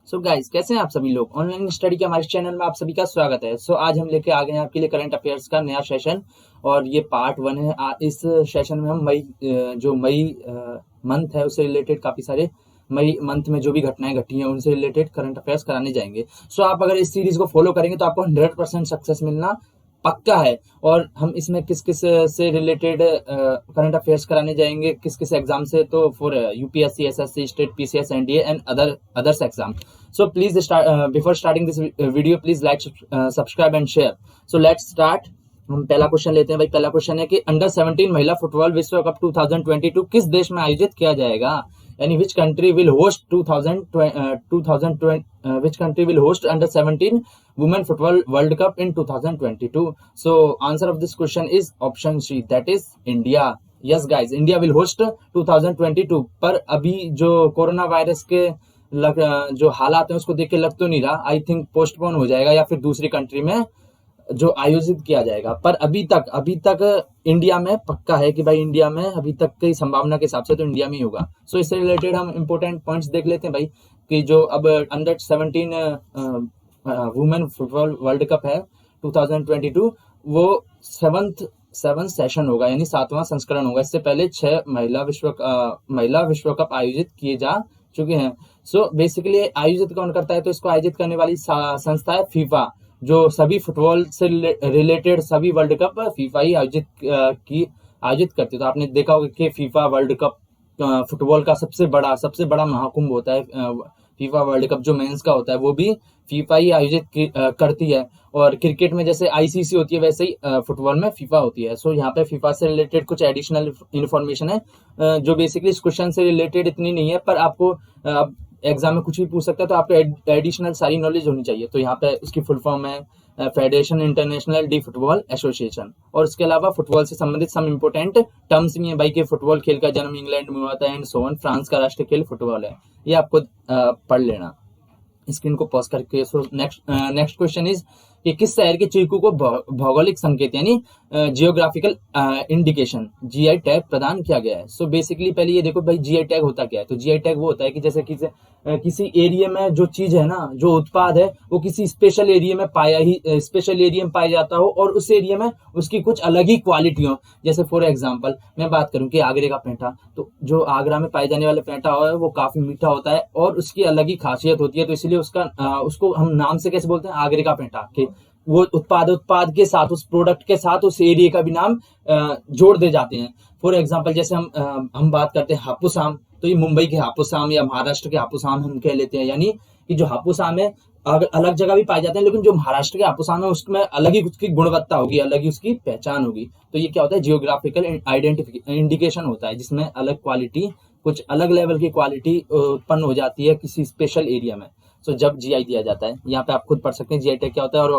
So guys, कैसे हैं आप सभी लोग। ऑनलाइन स्टडी के हमारे चैनल में आप सभी का स्वागत है। आज हम लेके आ गए हैं आपके लिए करंट अफेयर्स का नया सेशन और ये पार्ट 1 है। इस सेशन में हम जो मई मंथ है उससे रिलेटेड काफी सारे मई मंथ में जो भी घटनाएं घटी हैं उनसे रिलेटेड करंट अफेयर्स कराने जाएंगे। आप अगर इस सीरीज को फॉलो करेंगे तो आपको 100% सक्सेस मिलना पक्का है। और हम इसमें किस किस से रिलेटेड करंट अफेयर्स कराने जाएंगे, किस किस एग्जाम से, तो for UPSC, SSC, state, PCS, NDA and others exam. So please before starting this video please like, subscribe and share. So let's start. हम पहला क्वेश्चन लेते हैं भाई। पहला क्वेश्चन है कि अंडर 17 महिला फुटबॉल विश्व कप 2022 किस देश में आयोजित किया जाएगा। यानी which country will host 2020 which country will host under 17 women football world cup in 2022? So answer of this question is option C, that is India. Yes guys, India will host 2022। पर अभी जो कोरोना वायरस के जो हालात हैं उसको देख के लग तो नहीं रहा। आई थिंक पोस्टपोन हो जाएगा या फिर दूसरी कंट्री में जो आयोजित किया जाएगा। पर अभी तक इंडिया में पक्का है कि भाई इंडिया में अभी तक की संभावना के हिसाब से तो इंडिया में ही होगा। इससे रिलेटेड हम इंपोर्टेंट पॉइंट्स देख लेते हैं भाई कि जो अब under 17 women football world cup है 2022 वो सेवन सेशन होगा, यानी 7वां संस्करण होगा। इससे पहले 6 महिला विश्व कप आयोजित किए जा चुके हैं। बेसिकली आयोजित कौन करता है, तो इसको आयोजित करने वाली संस्था है फीफा, जो सभी फुटबॉल से रिलेटेड सभी वर्ल्ड कप फीफा ही आयोजित करती है। तो आपने देखा होगा कि फीफा वर्ल्ड कप फुटबॉल का सबसे बड़ा महाकुंभ होता है। फीफा वर्ल्ड कप जो मेंस का होता है वो भी फीफा ही आयोजित करती है। और क्रिकेट में जैसे आईसीसी होती है वैसे ही फुटबॉल में फीफा होती है। यहाँ पे फीफा से रिलेटेड कुछ एडिशनल इन्फॉर्मेशन है जो बेसिकली इस क्वेश्चन से रिलेटेड इतनी नहीं है, पर आपको एग्जाम में कुछ भी पूछ सकता है तो आपको एडिशनल सारी नॉलेज होनी चाहिए। तो यहाँ पे इसकी फुल फॉर्म है federation international D football association. और इसके अलावा फुटबॉल से संबंधित सम इंपोर्टेंट टर्म्स भी हैं भाई कि फुटबॉल खेल का जन्म इंग्लैंड में हुआ था एंड सो ऑन। फ्रांस का राष्ट्रीय खेल फुटबॉल है, ये आपको पढ़ लेना। स्क्रीन को पॉज करके। नेक्स्ट क्वेश्चन इज कि किस शहर के चीकू को भौगोलिक संकेत यानी जियोग्राफिकल इंडिकेशन जीआई टैग प्रदान किया गया है। बेसिकली पहले ये देखो भाई जीआई टैग होता क्या है। तो जीआई टैग वो होता है कि जैसे किसी एरिया में जो चीज है ना, जो उत्पाद है वो किसी स्पेशल एरिया में पाया जाता हो और उस एरिया में उसकी कुछ अलग ही क्वालिटी हो। जैसे फॉर एग्जांपल मैं बात करूं कि आगरे का पेंठा, तो जो आगरा में पाए जाने वाले पेंठा है वो काफी मीठा होता है और उसकी अलग ही खासियत होती है। तो इसलिए उसको हम नाम से कैसे बोलते हैं, आगरे का पेंठा। कि वो उत्पाद के साथ, उस प्रोडक्ट के साथ उस एरिया का भी नाम जोड़ दे जाते हैं। फॉर एग्जांपल जैसे हम बात करते हैं हापुस आम, तो ये मुंबई के हापुस आम या महाराष्ट्र के हापुस आम हम कह लेते हैं। यानी कि जो हापुस आम है अलग जगह भी पाए जाते हैं, लेकिन जो महाराष्ट्र के हापुस आम है उसमें अलग ही उसकी गुणवत्ता होगी, अलग ही उसकी पहचान होगी। तो ये क्या होता है, जियोग्राफिकल इंडिकेशन होता है, जिसमें अलग क्वालिटी, कुछ अलग लेवल की क्वालिटी उत्पन्न हो जाती है किसी स्पेशल एरिया में। जब जीआई दिया जाता है, यहाँ पे आप खुद पढ़ सकते हैं जीआई टैग क्या होता है। और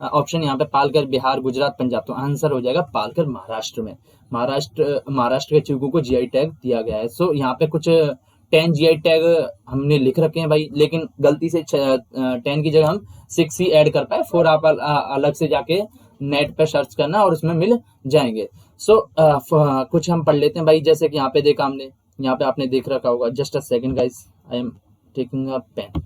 ऑप्शन यहाँ पे पालकर बिहार, गुजरात, पंजाब, तो आंसर हो जाएगा पालकर महाराष्ट्र में। महाराष्ट्र के चीकू को जीआई टैग दिया गया है। यहाँ पे कुछ 10 जीआई टैग हमने लिख रखे हैं भाई, लेकिन गलती से 10 की जगह हम 6 ही ऐड कर पाए। 4 आप अलग से जाके नेट पे सर्च करना और उसमें मिल जाएंगे। कुछ हम पढ़ लेते हैं भाई। जैसे कि यहाँ पे देखा हमने, यहाँ पे आपने देख रखा होगा, just a second guys, I am taking a pen.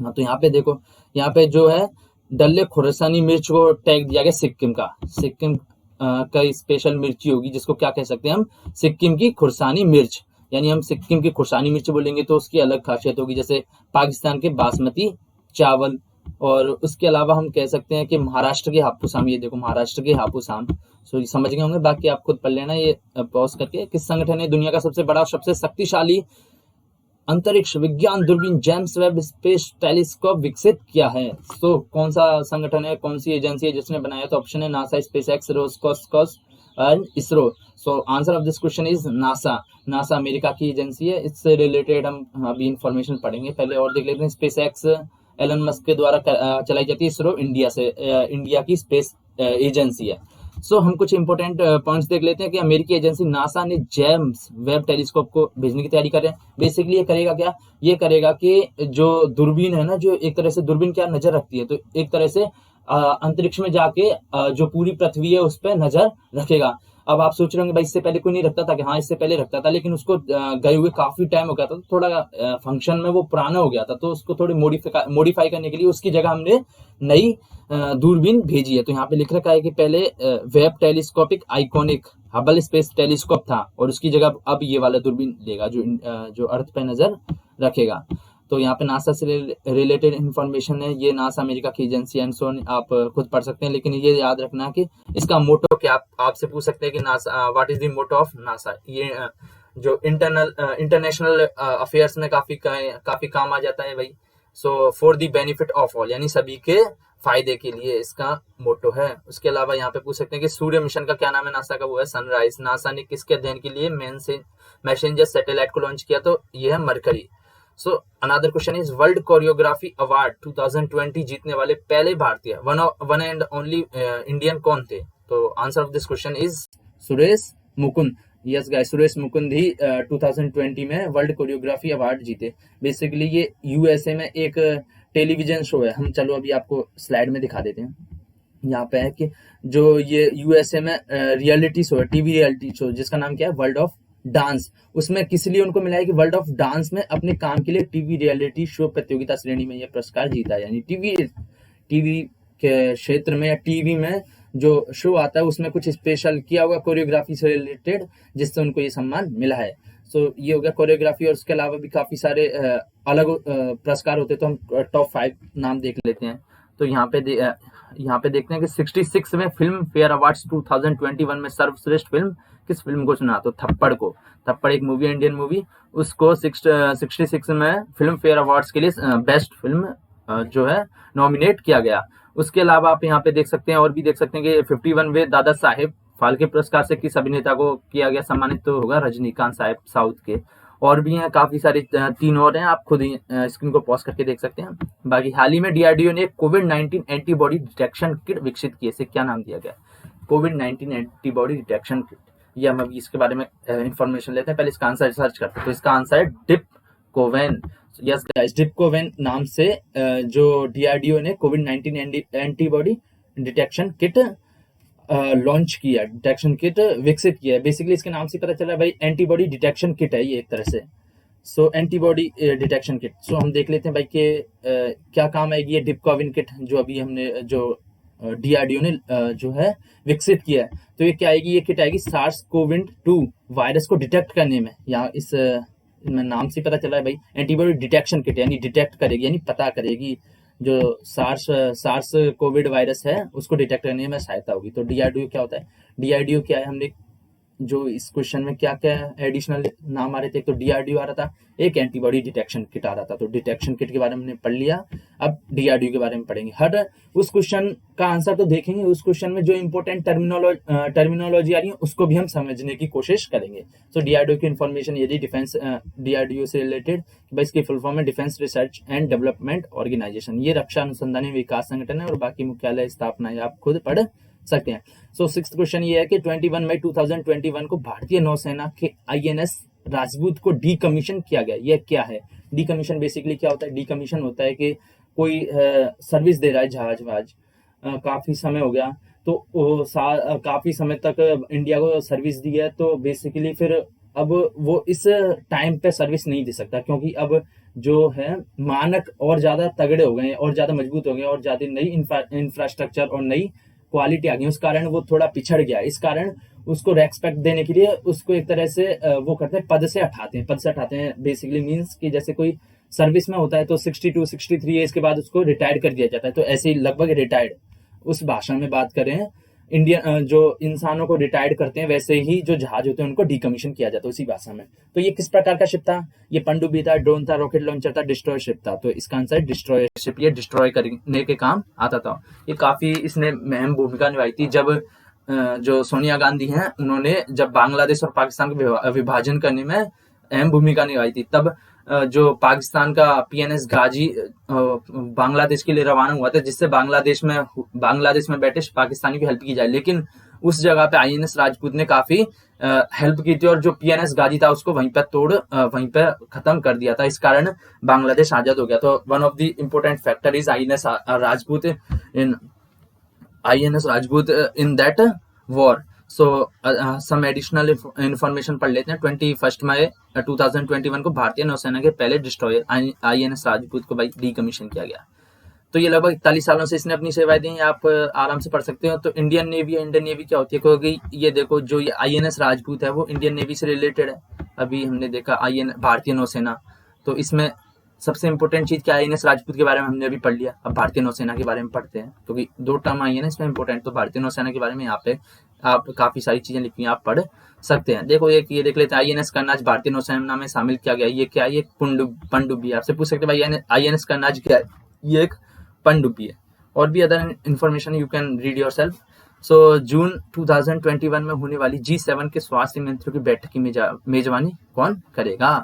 हाँ, तो यहाँ पे देखो, यहाँ पे जो है डल्ले खुरसानी मिर्च को टैग दिया गया सिक्किम का स्पेशल मिर्ची होगी, जिसको क्या कह सकते हैं हम, सिक्किम की खुरसानी मिर्च। यानी हम सिक्किम की खुरसानी मिर्च बोलेंगे तो उसकी अलग खासियत होगी, जैसे पाकिस्तान के बासमती चावल। और उसके अलावा हम कह सकते हैं कि महाराष्ट्र के हापुस आम, ये देखो महाराष्ट्र के हापुस आम। समझ गए होंगे, बाकी आप खुद पढ़ लेना ये पॉज करके। किस संगठन ने दुनिया का सबसे बड़ा और सबसे शक्तिशाली अंतरिक्ष विज्ञान दूरबीन जेम्स वेब स्पेस टेलीस्कोप विकसित किया है? कौन सा संगठन है, कौन सी एजेंसी है जिसने बनाया? तो ऑप्शन है NASA, space x, Roscosmos and ISRO. Answer of this question is NASA. NASA America की एजेंसी है। इससे रिलेटेड हम अभी इंफॉर्मेशन पढ़ेंगे। पहले और देख लेते हैं। स्पेस एक्स एलन मस्क के द्वारा चलाई जाती है। इसरो इंडिया की स्पेस एजेंसी है। हम कुछ इंपोर्टेंट पॉइंट्स देख लेते हैं कि अमेरिकी एजेंसी नासा ने जेम्स वेब टेलीस्कोप को भेजने की तैयारी कर रहे हैं। बेसिकली ये करेगा क्या, ये करेगा कि जो दूरबीन है ना, जो एक तरह से दूरबीन क्या नजर रखती है, तो एक तरह से अंतरिक्ष में जाके जो पूरी पृथ्वी है उस पर नजर रखेगा। अब आप सोच रहे होंगे भाई इससे पहले कोई नहीं रखता था कि हाँ इससे पहले रखता था, लेकिन उसको गए हुए काफी टाइम हो गया था, तो थोड़ा फंक्शन में वो पुराना हो गया था, तो उसको थोड़ी मॉडिफाई करने के लिए उसकी जगह हमने नई दूरबीन भेजी है। तो यहाँ पे लिख रखा है कि पहले web telescopic iconic Hubble space telescope था और उसकी जगह अब ये वाला दूरबीन लेगा जो अर्थ पे नजर रखेगा। तो यहाँ पे नासा से रिलेटेड इंफॉर्मेशन है, ये नासा अमेरिका की एजेंसी एंड सो आप खुद पढ़ सकते हैं, लेकिन ये याद रखना कि इसका मोटो क्या, आप आपसे पूछ सकते हैं कि NASA what is the motto of NASA. ये जो इंटरनेशनल अफेयर्स में काफी काम आ जाता है भाई। So for the benefit of all, यानी सभी के फायदे के लिए इसका मोटो है। उसके अलावा यहाँ पे पूछ सकते हैं कि सूर्य मिशन का क्या नाम है नासा का, वो है सनराइज। नासा ने किसके अध्ययन के लिए मैसेंजर सैटेलाइट को लॉन्च किया, तो ये है mercury. So another question is world choreography award 2020 जीतने वाले पहले भारतीय वन एंड ओनली इंडियन कौन थे? तो answer of this question is Suresh Mukund. Yes guys, Suresh Mukund ही 2020 में वर्ल्ड कोरियोग्राफी अवार्ड जीते। बेसिकली ये यूएसए में एक टेलीविजन शो है। हम चलो अभी आपको स्लाइड में दिखा देते हैं। यहाँ पे है कि जो ये यूएसए में रियलिटी शो है, टीवी रियलिटी शो, जिसका नाम क्या है, वर्ल्ड ऑफ डांस। उसमें किस लिए उनको मिला है कि वर्ल्ड ऑफ डांस में अपने काम के लिए टीवी रियलिटी शो प्रतियोगिता श्रेणी में यह पुरस्कार जीता है। यानी टीवी के क्षेत्र में या टीवी में जो शो आता है उसमें कुछ स्पेशल किया हुआ कोरियोग्राफी से रिलेटेड, जिससे उनको ये सम्मान मिला है। सो ये हो गया कोरियोग्राफी, और उसके अलावा भी काफी सारे अलग पुरस्कार होते हैं। तो हम टॉप 5 नाम देख लेते हैं। तो यहाँ पे देखते हैं कि 66 में फिल्म फेयर अवार्ड्स 2021 में सर्वश्रेष्ठ फिल्म किस फिल्म को चुना? तो थप्पड़ एक मूवी, इंडियन मूवी, उसको 66 में फिल्म फेयर अवार्ड्स के लिए बेस्ट फिल्म जो है नॉमिनेट किया गया। उसके अलावा आप यहाँ पे देख सकते हैं, और भी देख सकते हैं कि 51वें दादा साहेब फाल्के पुरस्कार से किस अभिनेता को किया गया सम्मानित? तो होगा रजनीकांत साहब, साउथ के। और भी हैं काफी सारे, 3 और हैं, आप खुद ही स्क्रीन को पॉज करके देख सकते हैं। बाकी हाल ही में डीआरडीओ ने कोविड-19 एंटीबॉडी डिटेक्शन किट विकसित की है। इसे क्या नाम दिया गया? कोविड-19 एंटीबॉडी डिटेक्शन किट। ये हम अभी इसके बारे में इंफॉर्मेशन लेते हैं, पहले इसका आंसर सर्च करते हैं। तो इसका आंसर है डिपकोवैन। यस गाइस, डिपकोवैन नाम से जो डीआरडीओ ने कोविड-19 एंटीबॉडी डिटेक्शन किट लॉन्च किया, डिटेक्शन किट विकसित किया है। बेसिकली इसके नाम से पता चला भाई एंटीबॉडी डिटेक्शन किट है ये एक तरह से। सो एंटीबॉडी डिटेक्शन किट। सो हम देख लेते हैं भाई कि क्या काम आएगी ये डिपकोविन किट, जो अभी हमने जो डीआरडीओ ने जो है विकसित किया है। तो ये क्या आएगी? ये किट आएगी SARS-CoV-2 वायरस को डिटेक्ट करने में। यहाँ इस नाम से पता चला है भाई एंटीबॉडी डिटेक्शन किट, यानी डिटेक्ट करेगी, यानी पता करेगी जो सार्स कोविड वायरस है उसको डिटेक्ट करने में सहायता होगी। तो डीआरडीओ क्या होता है? डीआरडीओ क्या है, हमने जो इस क्वेश्चन में क्या क्या एडिशनल नाम आ रहे थे, तो डीआरडीओ आ रहा था, एक एंटीबॉडी डिटेक्शन किट आ रहा था। तो डिटेक्शन किट के बारे में हमने पढ़ लिया, अब डीआरडीओ के बारे में पढ़ेंगे। हर उस क्वेश्चन का आंसर तो देखेंगे, उस क्वेश्चन में जो इंपॉर्टेंट टर्मिनोलॉजी आ रही है उसको भी हम समझने की कोशिश करेंगे। तो डीआरडीओ की इन्फॉर्मेशन यदि डिफेंस डीआरडीओ से रिलेटेड, भाई इसकी फुल फॉर्म है defence research and development organisation. ये रक्षा अनुसंधान एवं विकास संगठन है, और बाकी मुख्यालय स्थापना आप खुद पढ़ सकते हैं। सो 6th क्वेश्चन ये है कि 21 मई 2021 को भारतीय नौसेना के INS राजपूत को डीकमीशन किया गया। यह क्या है? डीकमीशन बेसिकली क्या होता है? डीकमीशन होता है कि कोई सर्विस दे रहा है जहाज वहाज, काफी समय हो गया, तो काफी समय तक इंडिया को सर्विस दी है, तो बेसिकली फिर अब वो इस टाइम पे सर्विस नहीं दे सकता, क्योंकि अब जो है मानक और ज्यादा तगड़े हो गए और ज्यादा मजबूत हो गए और ज्यादा नई इंफ्रास्ट्रक्चर और नई क्वालिटी आ गई, उस कारण वो थोड़ा पिछड़ गया। इस कारण उसको रेस्पेक्ट देने के लिए उसको एक तरह से वो करते हैं, पद से हटाते हैं। बेसिकली मींस कि जैसे कोई सर्विस में होता है तो 62 63 एज के बाद उसको रिटायर कर दिया जाता है, तो ऐसे ही लगभग रिटायर्ड, उस भाषा में बात करें इंडियन जो इंसानों को रिटायर्ड करते हैं, वैसे ही जो जहाज होते हैं उनको डीकमीशन किया जाता है उसी भाषा में। तो ये किस प्रकार का शिप था? ये पनडुब्बी था, ड्रोन था, रॉकेट लॉन्चर था, डिस्ट्रॉय शिप था। तो इसका आंसर डिस्ट्रॉय शिप, ये डिस्ट्रॉय करने के काम आता था। ये काफी इसने अहम भूमिका निभाई थी जब जो सोनिया गांधी हैं उन्होंने जब बांग्लादेश और पाकिस्तान के विभाजन करने में अहम भूमिका निभाई थी, तब जो पाकिस्तान का PNS गाजी बांग्लादेश के लिए रवाना हुआ था, जिससे बांग्लादेश में बैठे पाकिस्तानी की हेल्प की जाए। लेकिन उस जगह पे INS राजपूत ने काफी हेल्प की थी, और जो PNS गाजी था उसको वहीं पे खत्म कर दिया था। इस कारण बांग्लादेश आजाद हो गया। तो one of the important factor is INS Rajput in that war. So some additional information पढ़ लेते हैं। 21 मई 2021 को भारतीय नौसेना के पहले डिस्ट्रॉयर INS राजपूत को भाई डीकमीशन किया गया। तो ये लगभग 41 सालों से इसने अपनी सेवाएं दी हैं, आप आराम से पढ़ सकते हो। तो इंडियन नेवी है, इंडियन नेवी क्या होती है, क्योंकि ये देखो जो ये INS राजपूत है वो इंडियन नेवी से रिलेटेड है। अभी हमने देखा भारतीय नौसेना, तो इसमें सबसे इंपॉर्टेंट चीज क्या है, INS राजपूत के बारे में हमने अभी पढ़ लिया। अब भारतीय नौसेना के बारे में पढ़ते हैं, क्योंकि दो टर्म आई है ना इसमें इंपॉर्टेंट, तो भारतीय नौसेना के बारे में यहाँ पे आप काफी सारी चीजें लिखी हैं, आप पढ़ सकते हैं। देखो एक ये देख लेते हैं, INS कर्नाज भारतीय नौसेना में शामिल किया गया। ये क्या है, ये पनडुब्बी। आपसे पूछ सकते हैं भाई INS कर्नाज क्या है, ये एक पनडुब्बी है। और भी other information you can read yourself. So June 2021 में होने वाली G7 के स्वास्थ्य मंत्रियों की बैठक की मेजबानी कौन करेगा।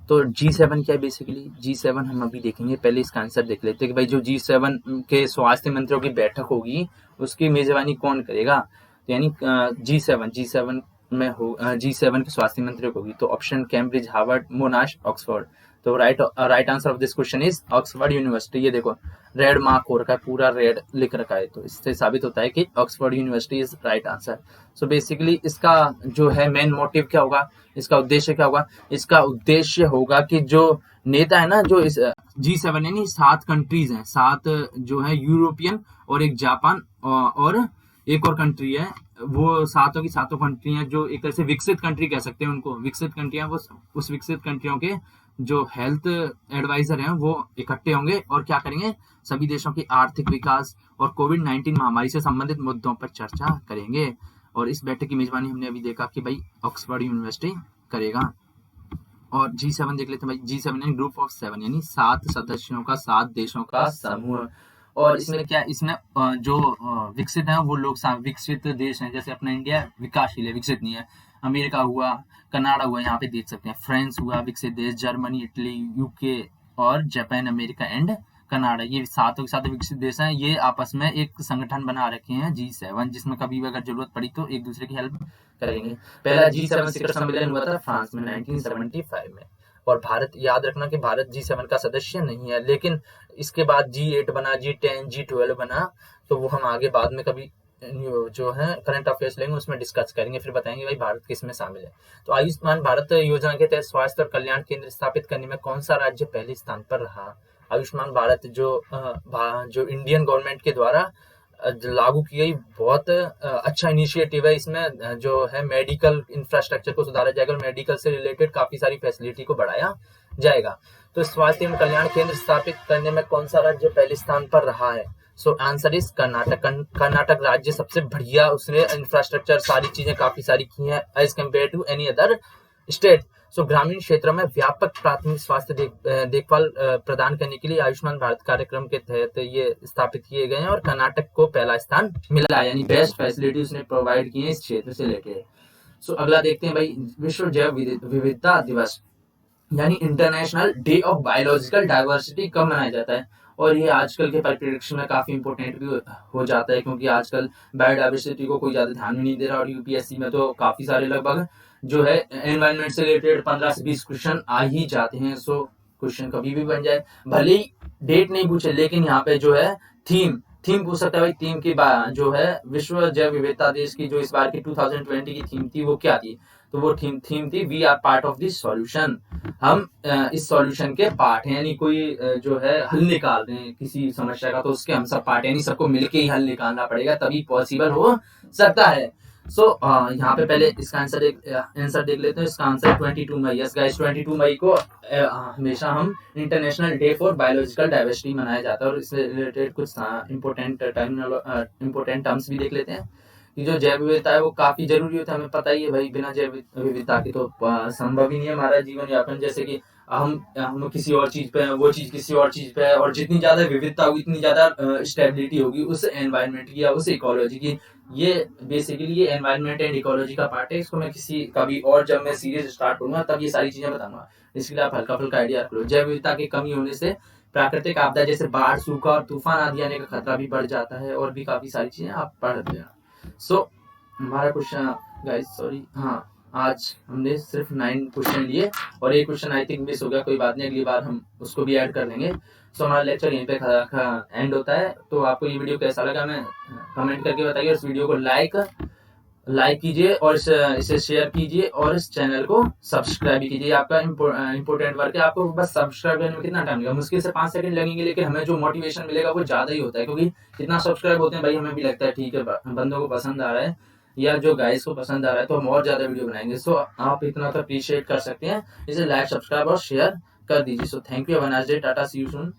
तो G7 क्या है, बेसिकली G7 हम अभी देखेंगे, पहले इसका आंसर देख लेते हैं कि भाई जो G7 के स्वास्थ्य मंत्रियों की बैठक होगी उसकी मेजबानी कौन करेगा। तो यानी G7 में हो G7 के स्वास्थ्य मंत्रियों को होगी। तो option Cambridge, Harvard, Monash, Oxford. तो right answer of this question is Oxford University. ये देखो रेड मार्क हो रखा है, पूरा रेड लिख रखा है, तो इससे साबित होता है कि Oxford university is right answer. So basically इसका जो है मेन मोटिव क्या होगा, इसका उद्देश्य क्या होगा, इसका उद्देश्य होगा कि जो नेता है ना, जो इस G7 यानी 7 कंट्रीज हैं, 7 जो है यूरोपियन और एक जापान और एक और कंट्री है, वो सातों की सातों कंट्री हैं जो एक तरह से विकसित कंट्री कह सकते हैं उनको, विकसित कंट्रियां। वो उस विकसित कंट्रियों के जो हेल्थ एडवाइजर हैं वो इकट्ठे होंगे और क्या करेंगे, सभी देशों की आर्थिक विकास और कोविड-19 महामारी से संबंधित मुद्दों पर चर्चा करेंगे। और इस बैठक की मेजबानी हमने अभी देखा कि भाई ऑक्सफोर्ड यूनिवर्सिटी करेगा। और G7 देख लेते हैं भाई, G7 यानी ग्रुप ऑफ 7 यानी 7 सदस्यों का, 7 देशों का समूह। और इसमें क्या, इसमें जो विकसित हैं वो लोग विकसित देश हैं, जैसे अपना इंडिया विकासशील है, विकसित नहीं है। अमेरिका हुआ, कनाडा हुआ, यहाँ पे देख सकते हैं, फ्रांस हुआ विकसित देश, जर्मनी, इटली, यूके और जापान, अमेरिका एंड कनाडा, ये सातों के साथ विकसित देश हैं। ये आपस में एक संगठन बना रखे हैं G7, जिसमें कभी भी अगर जरूरत पड़ी तो एक दूसरे की हेल्प करेंगे। पहला G7 शिखर सम्मेलन हुआ था फ्रांस में 1975 में। और भारत, याद रखना कि भारत G7 का सदस्य नहीं है, लेकिन इसके बाद G8 बना, G10, G12 बना, तो वो हम आगे बाद में कभी जो है करंट अफेयर्स लेंगे उसमें डिस्कस करेंगे, फिर बताएंगे भाई भारत किस में शामिल है। तो आयुष्मान भारत योजना के तहत स्वास्थ्य और कल्याण केंद्र स्थापित करने में कौन सा राज्य पहले स्थान पर रहा। आयुष्मान भारत जो इंडियन गवर्नमेंट के द्वारा लागू की गई बहुत अच्छा इनिशिएटिव है। इसमें जो है मेडिकल इंफ्रास्ट्रक्चर को सुधारा जाएगा और मेडिकल से रिलेटेड काफी सारी फैसिलिटी को बढ़ाया जाएगा। तो स्वास्थ्य एवं कल्याण केंद्र स्थापित करने में कौन सा राज्य पहले स्थान पर रहा है। So answer is Karnataka. Karnataka राज्य सबसे बढ़िया, उसने इंफ्रास्ट्रक्चर सारी चीजें काफी सारी की हैं as compare to any other state. So ग्रामीण क्षेत्रों में व्यापक प्राथमिक स्वास्थ्य देखभाल प्रदान करने के लिए आयुष्मान भारत कार्यक्रम के तहत ये स्थापित किए गए हैं और कर्नाटक को पहला स्थान मिला, यानी बेस्ट फैसिलिटी उसने प्रोवाइड की है इस क्षेत्र से लेके। सो अगला देखते हैं भाई, विश्व जैव विविधता दिवस यानी international day of biological diversity कब मनाया जाता है। और ये आजकल के परिप्रेक्ष्य में काफी इंपोर्टेंट भी हो जाता है, क्योंकि आजकल बायोडाइवर्सिटी को कोई ज्यादा ध्यान भी नहीं दे रहा, और यूपीएससी में तो काफी सारे लगभग जो है एनवायरमेंट से रिलेटेड 15 से 20 क्वेश्चन आ ही जाते हैं। सो क्वेश्चन कभी भी बन जाए, भले ही डेट नहीं पूछे, लेकिन यहाँ पे जो है थीम पूछ सकता है भाई। थीम की जो है विश्व जैव विविधता दिवस की जो इस बार की 2020 की थीम थी वो क्या थी, तो वो थीम थी we are part of this solution. हम इस सॉल्यूशन के पार्ट हैं, यानी कोई जो है हल निकाल रहे हैं किसी समस्या का, तो उसके हम सब पार्ट, यानी सबको मिलके ही हल निकालना पड़ेगा, तभी पॉसिबल हो सकता है। सो यहाँ पे पहले इसका आंसर देख लेते हैं। इसका आंसर 22 मई। यस गाइस, 22 मई को हमेशा हम international day for biological diversity मनाया जाता है। और इससे रिलेटेड कुछ इंपोर्टेंट टर्म्स भी देख लेते हैं कि जो जैव विविधता है वो काफी जरूरी होता है, हमें पता ही है भाई, बिना जैव विविधता के तो संभव ही नहीं है हमारा जीवन यापन। जैसे कि हम किसी और चीज पे हैं, वो चीज किसी और चीज पे है, और जितनी ज्यादा विविधता होगी उतनी ज्यादा स्टेबिलिटी होगी उस एनवायरनमेंट की या उस इकोलॉजी की। ये बेसिकली ये एनवायरनमेंट एंड इकोलॉजी का पार्ट है। इसको मैं कभी और जब मैं सीरीज स्टार्ट करूंगा तब ये सारी चीजें बताऊंगा, इसलिए आप हल्का फुल्का आइडिया रख लो। जैव विविधता की कमी होने से प्राकृतिक आपदा जैसे बाढ़, सूखा और तूफान आदि आने का खतरा भी बढ़ जाता है, और भी काफी सारी चीजें आप पढ़ लेना। सो हमारा क्वेश्चन गाइस, सॉरी, हाँ, आज हमने सिर्फ 9 क्वेश्चन लिए और एक क्वेश्चन आई थिंक मिस हो गया, कोई बात नहीं, अगली बार हम उसको भी ऐड कर लेंगे। सो हमारा लेक्चर यहीं पे एंड होता है। तो आपको ये वीडियो कैसा लगा मैं कमेंट करके बताइए, और इस वीडियो को लाइक लाइक कीजिए और इसे शेयर कीजिए और इस चैनल को सब्सक्राइब भी कीजिए। आपका इंपॉर्टेंट वर्क है, आपको बस सब्सक्राइब करने में कितना टाइम लगेगा, मुश्किल से 5 सेकंड लगेंगे, लेकिन हमें जो मोटिवेशन मिलेगा वो ज़्यादा ही होता है, क्योंकि जितना सब्सक्राइब होते हैं भाई हमें भी लगता है ठीक है बंदों को पसंद आ रहा है या जो गाइस को पसंद आ रहा है, तो हम और ज़्यादा वीडियो बनाएंगे। सो आप इतना तो अप्रिशिएट कर सकते हैं, इसे लाइक सब्सक्राइब और शेयर कर दीजिए। So thank you, have a nice day, tata, see you soon.